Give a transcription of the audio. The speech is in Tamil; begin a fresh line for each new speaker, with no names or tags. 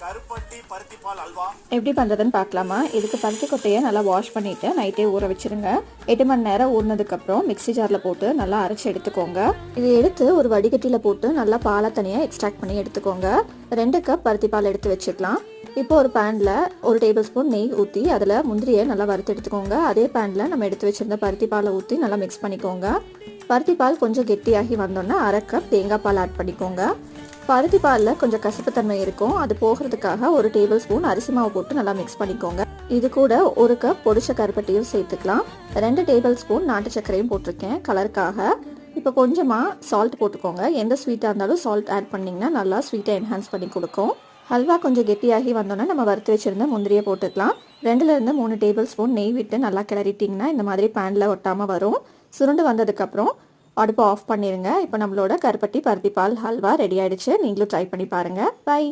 கருப்பட்டி பருத்தி பால் அல்வா
எப்படி பண்ணுறதுன்னு பார்க்கலாமா. இதுக்கு பருத்தி கொட்டையை நல்லா வாஷ் பண்ணிவிட்டு நைட்டே ஊற வச்சுருங்க. 8 மணி நேரம் ஊறினதுக்கப்புறம் மிக்ஸி ஜாரில் போட்டு நல்லா அரைச்சி எடுத்துக்கோங்க. இதை எடுத்து ஒரு வடிகட்டியில் போட்டு நல்லா பாலை தனியாக எக்ஸ்ட்ராக்ட் பண்ணி எடுத்துக்கோங்க. 2 கப் பருத்தி பால் எடுத்து வச்சுக்கலாம். இப்போ ஒரு பேனில் 1 டேபிள் ஸ்பூன் நெய் ஊற்றி அதில் முந்திரியை நல்லா வறுத்து எடுத்துக்கோங்க. அதே பேனில் நம்ம எடுத்து வச்சுருந்த பருத்தி பாலை ஊற்றி நல்லா மிக்ஸ் பண்ணிக்கோங்க. பருத்தி பால் கொஞ்சம் கெட்டியாகி வந்தோன்னா 1/2 கப் தேங்காய் பால் ஆட் பண்ணிக்கோங்க. பருத்தி பாலில் கொஞ்சம் கசப்புத்தன்மை இருக்கும். அது போகிறதுக்காக 1 டேபிள் ஸ்பூன் அரிசி மாவு போட்டு நல்லா மிக்ஸ் பண்ணிக்கோங்க. இது கூட 1 கப் பொடிச்ச கருப்பட்டியும் சேர்த்துக்கலாம். 2 டேபிள் ஸ்பூன் நாட்டு சர்க்கரையும் போட்டிருக்கேன் கலருக்காக. இப்போ கொஞ்சமாக சால்ட் போட்டுக்கோங்க. எந்த ஸ்வீட்டாக இருந்தாலும் சால்ட் ஆட் பண்ணிங்கன்னா நல்லா ஸ்வீட்டை என்ஹான்ஸ் பண்ணி கொடுக்கும். ஹல்வா கொஞ்சம் கெட்டியாகி வந்தோன்னா நம்ம வறுத்து வச்சுருந்த முந்திரியை போட்டுக்கலாம். 2லேருந்து 3 டேபிள் ஸ்பூன் நெய் விட்டு நல்லா கிளறிட்டிங்கன்னா இந்த மாதிரி பேனில் ஒட்டாமல் வரும். சுருண்டு வந்ததுக்கப்புறம் அடுப்பு ஆஃப் பண்ணிடுங்க. இப்போ நம்மளோட கருப்பட்டி பருத்தி பால் ஹல்வா ரெடி ஆயிடுச்சு. நீங்களும் ட்ரை பண்ணி பாருங்கள். பை.